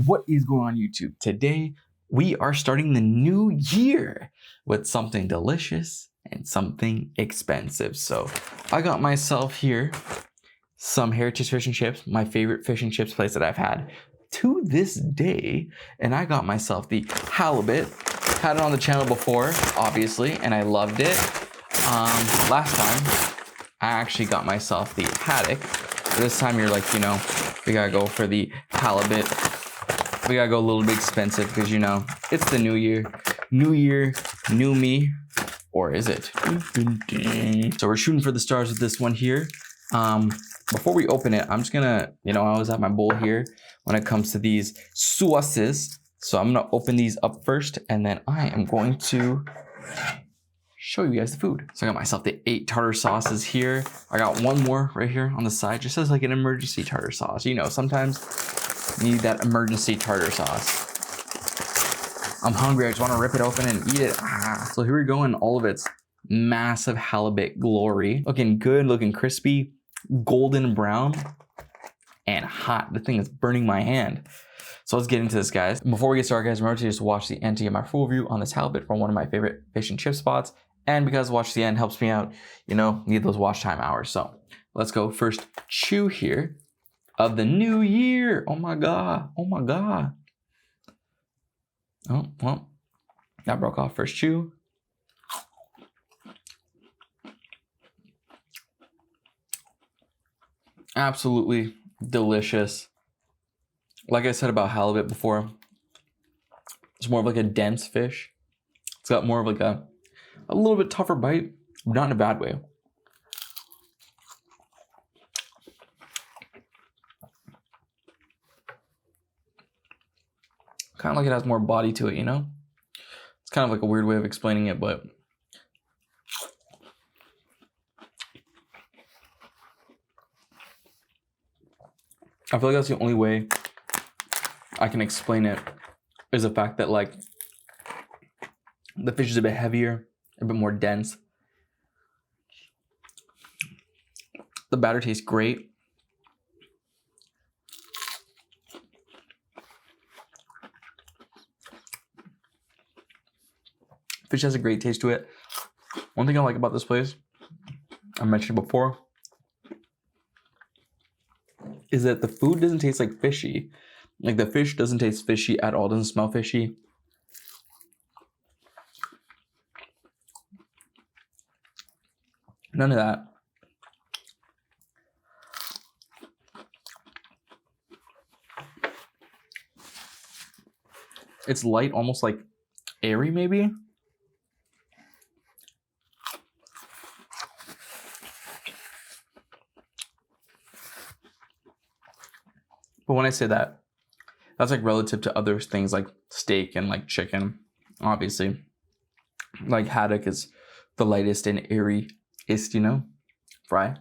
What is going on YouTube? Today we are starting the new year with something delicious and something expensive. So I got myself here some Heritage fish and chips, my favorite fish and chips place that I've had to this day. And I got myself the halibut. Had it on the channel before, obviously, and I loved it. Last time I actually got myself the haddock. This time you're like, you know, we gotta go for the halibut. We gotta go a little bit expensive because, you know, it's the new year. New year, new me. Or is it? So we're shooting for the stars with this one here. Before we open it, I'm just gonna, you know, I always have my bowl here when it comes to these sauces. So I'm gonna open these up first and then I am going to show you guys the food. So I got myself the 8 tartar sauces here. I got one more right here on the side, just as like an emergency tartar sauce. You know, sometimes you need that emergency tartar sauce. I'm hungry, I just wanna rip it open and eat it. So here we go in all of its massive halibut glory. Looking good, looking crispy, golden brown, and hot. The thing is burning my hand. So let's get into this, guys. Before we get started, guys, remember to just watch the end to get my full review on this halibut from one of my favorite fish and chip spots. And because watch the end helps me out, you know, need those watch time hours. So let's go first chew here of the new year. Oh my God, oh my God. Oh, well, that broke off first chew. Absolutely delicious. Like I said about halibut before, it's more of like a dense fish. It's got more of like a little bit tougher bite, not in a bad way. Kind of like it has more body to it, you know? It's kind of like a weird way of explaining it, but I feel like that's the only way I can explain it, is the fact that like the fish is a bit heavier, a bit more dense. The batter tastes great. Fish has a great taste to it. One thing I like about this place, I mentioned before, is that the food doesn't taste like fishy. Like the fish doesn't taste fishy at all, doesn't smell fishy. None of that. It's light, almost like airy maybe. But when I say that, that's like relative to other things like steak and like chicken, obviously. Like haddock is the lightest and airyest, you know, fry.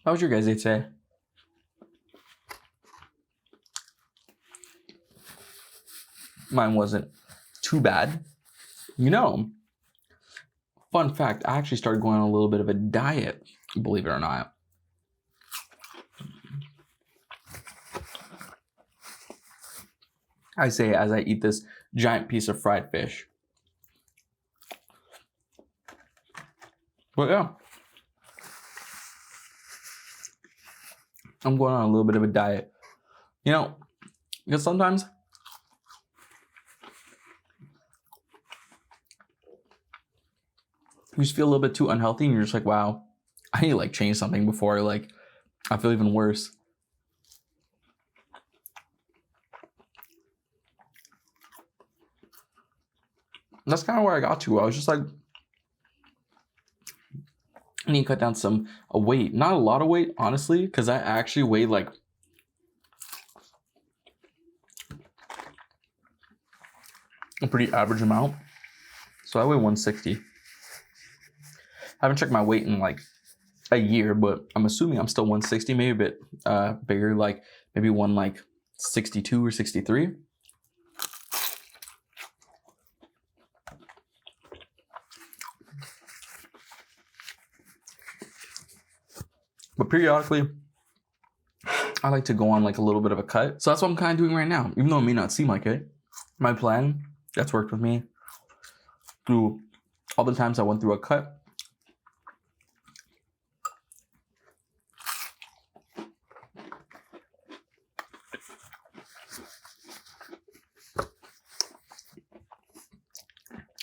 How was your guys' day today? Mine wasn't too bad. You know, fun fact, I actually started going on a little bit of a diet, believe it or not. I say as I eat this giant piece of fried fish. But yeah, I'm going on a little bit of a diet. You know, because sometimes you just feel a little bit too unhealthy and you're just like, wow, I need to like change something before like I feel even worse. And that's kind of where I got to. I was just like, I need to cut down some weight. Not a lot of weight, honestly, because I actually weighed like a pretty average amount. So I weigh 160. I haven't checked my weight in like a year, but I'm assuming I'm still 160, maybe a bit bigger, like maybe 62 or 63. But periodically, I like to go on like a little bit of a cut. So that's what I'm kind of doing right now. Even though it may not seem like it, my plan that's worked with me through all the times I went through a cut.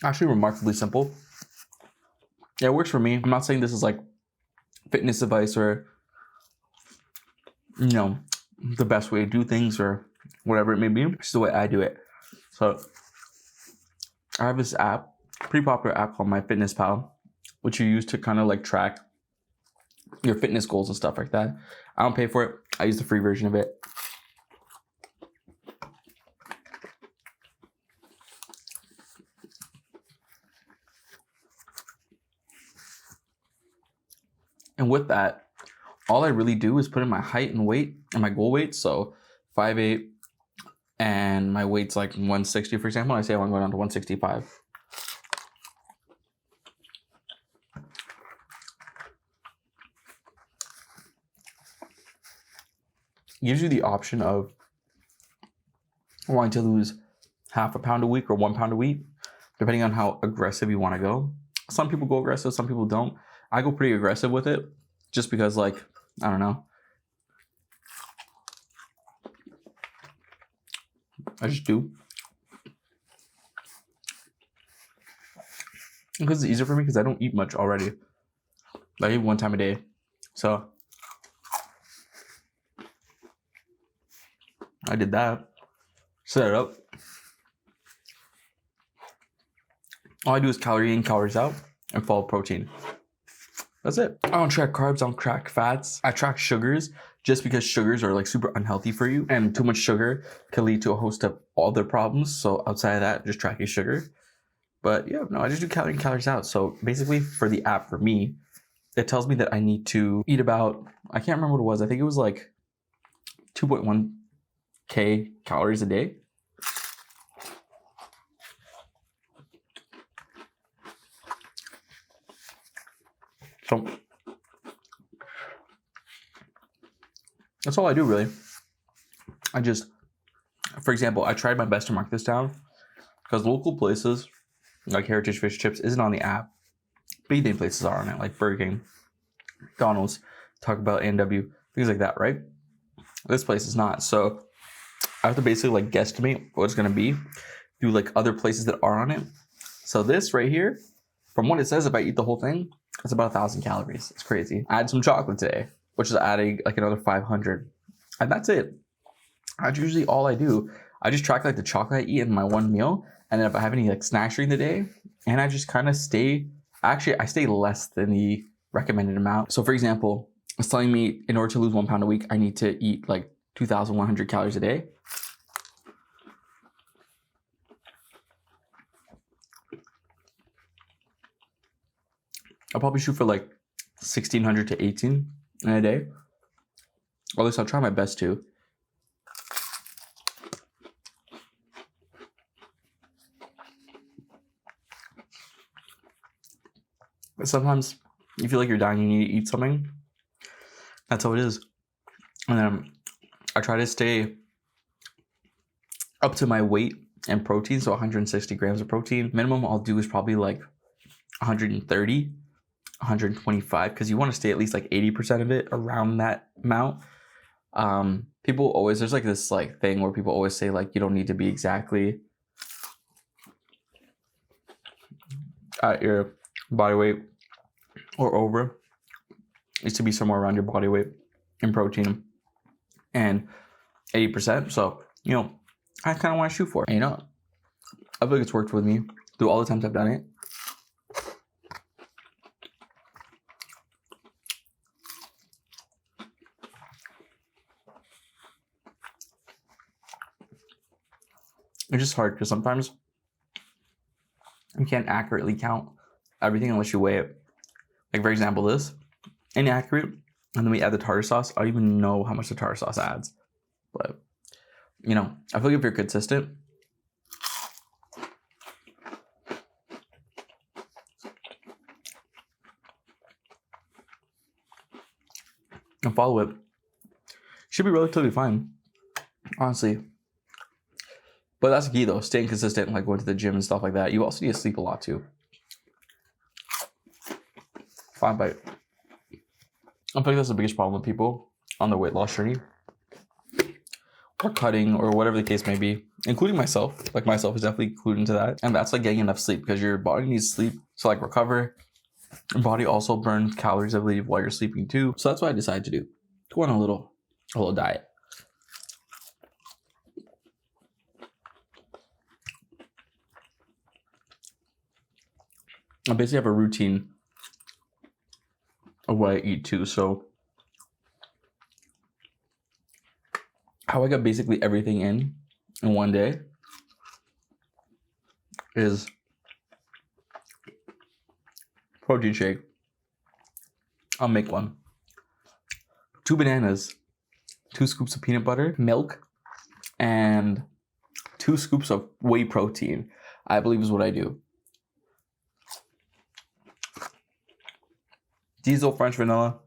Actually remarkably simple. Yeah, it works for me. I'm not saying this is like fitness advice or, you know, the best way to do things or whatever it may be. It's the way I do it. So I have this app, pretty popular app called MyFitnessPal, which you use to kind of like track your fitness goals and stuff like that. I don't pay for it. I use the free version of it. And with that, all I really do is put in my height and weight and my goal weight. So 5'8", and my weight's like 160, for example. I say I want to go down to 165. Gives you the option of wanting to lose half a pound a week or 1 pound a week, depending on how aggressive you want to go. Some people go aggressive, some people don't. I go pretty aggressive with it just because, like, I don't know. I just do. Because it's easier for me because I don't eat much already. I eat 1 time a day. So I did that. Set it up. All I do is calorie in, calories out, and follow protein. That's it. I don't track carbs, I don't track fats. I track sugars just because sugars are like super unhealthy for you, and too much sugar can lead to a host of other problems. So outside of that, just track your sugar. But yeah, no, I just do calorie in, calories out. So basically for the app, for me, it tells me that I need to eat about, I can't remember what it was. I think it was like 2.1K calories a day. So that's all I do, really. I just, for example, I tried my best to mark this down because local places like Heritage Fish Chips isn't on the app. Big name places are on it, like Burger King, McDonald's, Taco Bell, A&W, things like that, right? This place is not. So I have to basically like guesstimate what it's going to be through like other places that are on it. So this right here, from what it says, if I eat the whole thing, it's about 1,000 calories. It's crazy. I had some chocolate today, which is adding like another 500. And that's it. That's usually all I do. I just track like the chocolate I eat in my one meal. And then if I have any like snacks during the day, and I just kind of stay, actually I stay less than the recommended amount. So for example, it's telling me in order to lose 1 pound a week, I need to eat like 2,100 calories a day. I'll probably shoot for like 1,600 to 18 in a day. Or at least I'll try my best to. But sometimes you feel like you're dying, you need to eat something. That's how it is. And then I try to stay up to my weight and protein, so 160 grams of protein. Minimum I'll do is probably like 130, 125, because you want to stay at least like 80% of it around that amount. People always, there's like this like thing where people always say like you don't need to be exactly at your body weight or over. It needs to be somewhere around your body weight in protein and 80%. So, you know, I kind of want to shoot for it. And, you know, I feel like it's worked with me through all the times I've done it. It's just hard because sometimes you can't accurately count everything unless you weigh it. Like, for example, this, inaccurate, and then we add the tartar sauce. I don't even know how much the tartar sauce adds. But, you know, I feel like if you're consistent, and follow it, should be relatively fine, honestly. But that's the key though, staying consistent, like going to the gym and stuff like that. You also need to sleep a lot too. Fine bite. I think that's the biggest problem with people on their weight loss journey, or cutting, or whatever the case may be, including myself. Like myself is definitely included into that. And that's like getting enough sleep, because your body needs sleep to like recover. Your body also burns calories, I believe, while you're sleeping too. So that's what I decided to do. Go on a little diet. I basically have a routine of what I eat too. So how I got basically everything in one day is protein shake. I'll make one. 2 bananas, 2 scoops of peanut butter, milk, and 2 scoops of whey protein, I believe is what I do. Diesel French vanilla.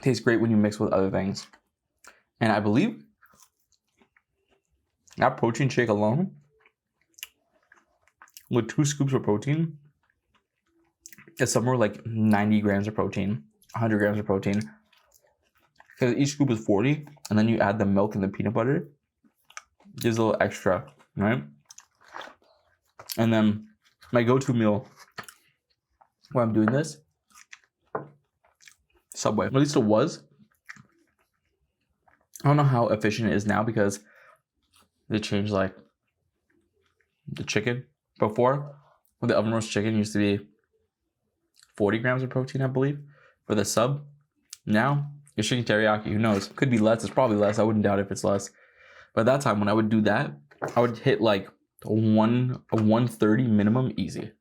Tastes great when you mix with other things. And I believe that protein shake alone, with 2 scoops of protein, is somewhere like 90 grams of protein, 100 grams of protein. Because each scoop is 40, and then you add the milk and the peanut butter, gives a little extra, right? And then my go-to meal when I'm doing this, Subway. At least it was. I don't know how efficient it is now, because they changed like the chicken. Before, the oven roast chicken used to be 40 grams of protein, I believe, for the sub. Now it's chicken teriyaki. Who knows? Could be less. It's probably less. I wouldn't doubt if it's less. But at that time, when I would do that, I would hit like a 130 minimum easy.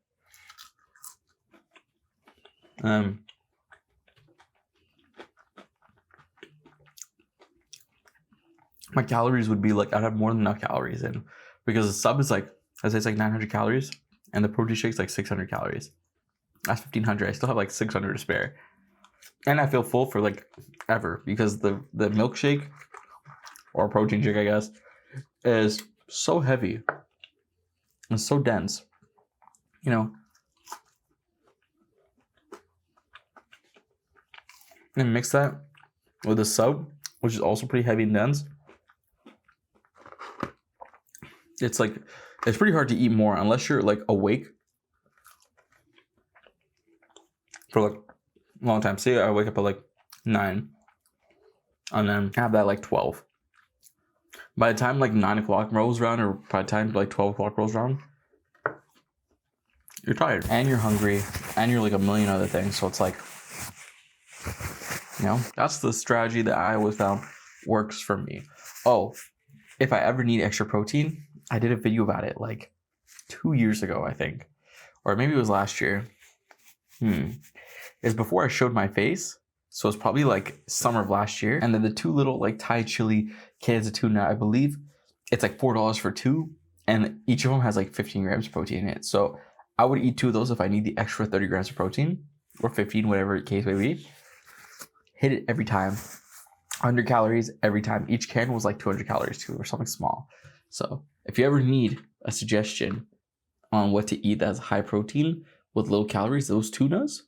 My calories would be like, I'd have more than enough calories in, because the sub is like, I'd say it's like 900 calories, and the protein shake's like 600 calories. That's 1500. I still have like 600 to spare, and I feel full for like ever, because the milkshake, or protein shake, I guess, is so heavy and so dense, you know. And mix that with the sub, which is also pretty heavy and dense. It's like, it's pretty hard to eat more unless you're like awake for like a long time. Say I wake up at like 9 and then have that like 12. By the time like 9 o'clock rolls around, or by the time like 12 o'clock rolls around, you're tired and you're hungry and you're like a million other things. So it's like, you know, that's the strategy that I always found works for me. Oh, if I ever need extra protein, I did a video about it like 2 years ago, I think. Or maybe it was last year. It's before I showed my face. So it's probably like summer of last year. And then the 2 little like Thai chili cans of tuna, I believe it's like $4 for 2. And each of them has like 15 grams of protein in it. So I would eat 2 of those if I need the extra 30 grams of protein, or 15, whatever the case may be. Hit it every time. 100 calories every time. Each can was like 200 calories too, or something small. So if you ever need a suggestion on what to eat that's high protein with low calories, those tunas,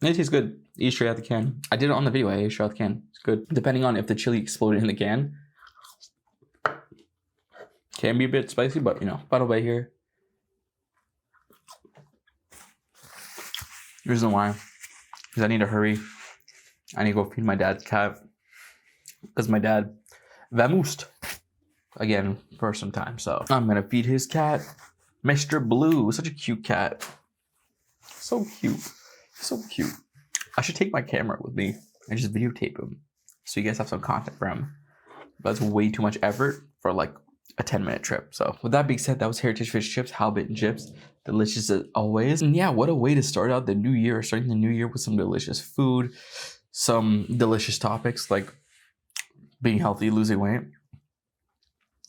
it tastes good. Eat straight out the can. I did it on the video. I ate straight out the can. It's good. Depending on if the chili exploded in the can, can be a bit spicy, but you know, by the way here. Reason why, because I need to hurry. I need to go feed my dad's cat, because my dad vamoosed again for some time. So I'm gonna feed his cat, Mr. Blue. Such a cute cat. So cute. So cute. I should take my camera with me and just videotape him, so you guys have some content for him. But it's way too much effort for like a 10-minute trip. So with that being said, that was Heritage Fish Chips, halibut and chips. Delicious as always. And yeah, what a way to start out the new year. Starting the new year with some delicious food, some delicious topics like being healthy, losing weight.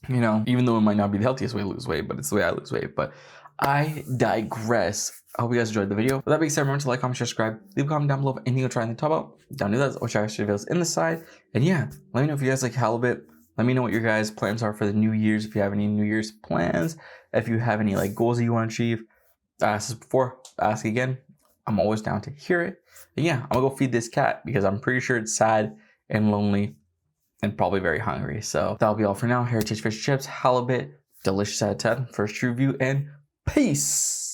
You know, even though it might not be the healthiest way to lose weight, but it's the way I lose weight. But I digress. I hope you guys enjoyed the video. With that being said, remember to like, comment, share, subscribe, leave a comment down below of anything you're trying to talk about. Down to that, which I actually videos in the side. And yeah, let me know if you guys like halibut. Let me know what your guys' plans are for the New Year's. If you have any New Year's plans, if you have any like goals that you want to achieve. I asked this before, ask again. I'm always down to hear it. And yeah, I'm gonna go feed this cat because I'm pretty sure it's sad and lonely and probably very hungry. So that'll be all for now. Heritage fish chips, halibut, delicious out of 10. First review, and peace.